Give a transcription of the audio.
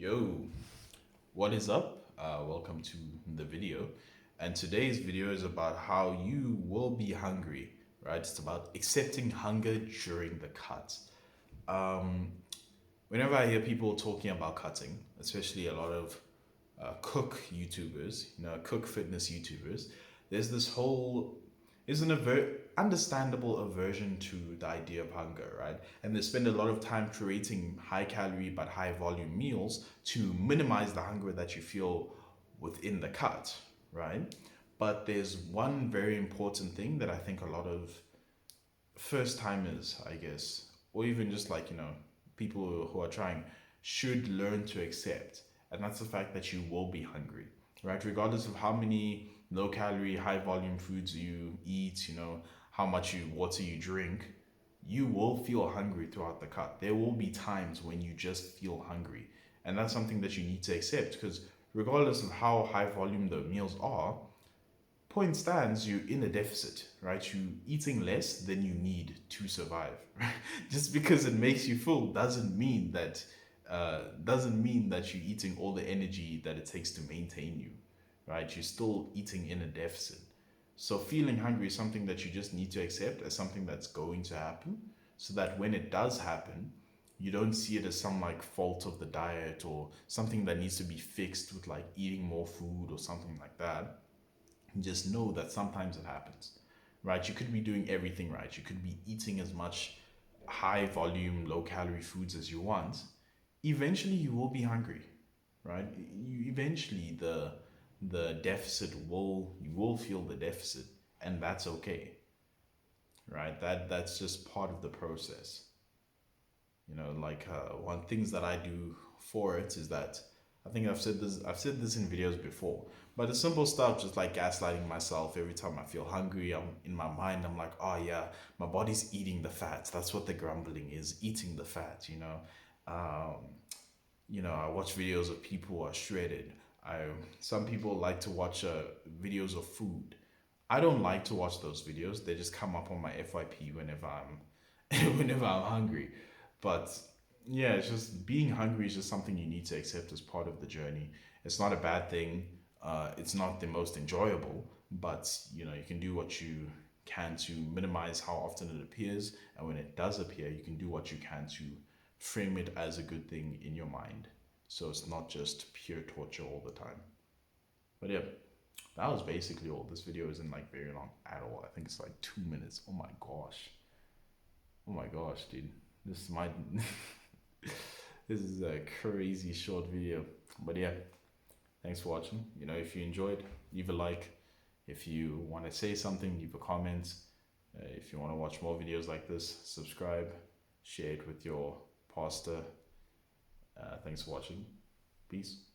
Yo, what is up? Welcome to the video. And today's video is about how you will be hungry, right? It's about accepting hunger during the cut. Um, Whenever I hear people talking about cutting, especially a lot of cook YouTubers, cook fitness YouTubers, there's this whole is an understandable aversion to the idea of hunger, right? And they spend a lot of time creating high calorie but high volume meals to minimize the hunger that you feel within the cut, right? But there's one very important thing that I think a lot of first timers, I guess, or even just like, people who are trying should learn to accept. And that's the fact that you will be hungry, right? Regardless of how many low calorie, high volume foods you eat, how much water you drink, you will feel hungry throughout the cut. There will be times when you just feel hungry. And that's something that you need to accept because regardless of how high volume the meals are, point stands, you're in a deficit, right? You eating less than you need to survive. Right? Just because it makes you full doesn't mean that you're eating all the energy that it takes to maintain you, right? You're still eating in a deficit. So feeling hungry is something that you just need to accept as something that's going to happen, so that when it does happen, you don't see it as some like fault of the diet or something that needs to be fixed with like eating more food or something like that. Just know that sometimes it happens, right? You could be doing everything right. You could be eating as much high volume, low calorie foods as you want. Eventually, you will be hungry, right? Eventually the deficit will you will feel the deficit, and that's okay, right? That's just part of the process. Like one things that I do for it is that I think I've said this in videos before, but the simple stuff just like gaslighting myself every time I feel hungry. I'm in my mind, I'm like, oh yeah, my body's eating the fat. That's what the grumbling is, eating the fat. um, I watch videos of people who are shredded. I Some people like to watch videos of food. I don't like to watch those videos. They just come up on my FYP whenever I'm whenever I'm hungry. But yeah, it's just being hungry is just something you need to accept as part of the journey. It's not a bad thing. It's not the most enjoyable, but you can do what you can to minimize how often it appears, and when it does appear, you can do what you can to frame it as a good thing in your mind. So it's not just pure torture all the time. But yeah, that was basically all. This video isn't like very long at all. I think it's like 2 minutes. Oh my gosh. Oh my gosh, dude. This might this is a crazy short video. But yeah, thanks for watching. If you enjoyed, leave a like. If you want to say something, leave a comment. If you want to watch more videos like this, subscribe, share it with your pastor. Thanks for watching. Peace.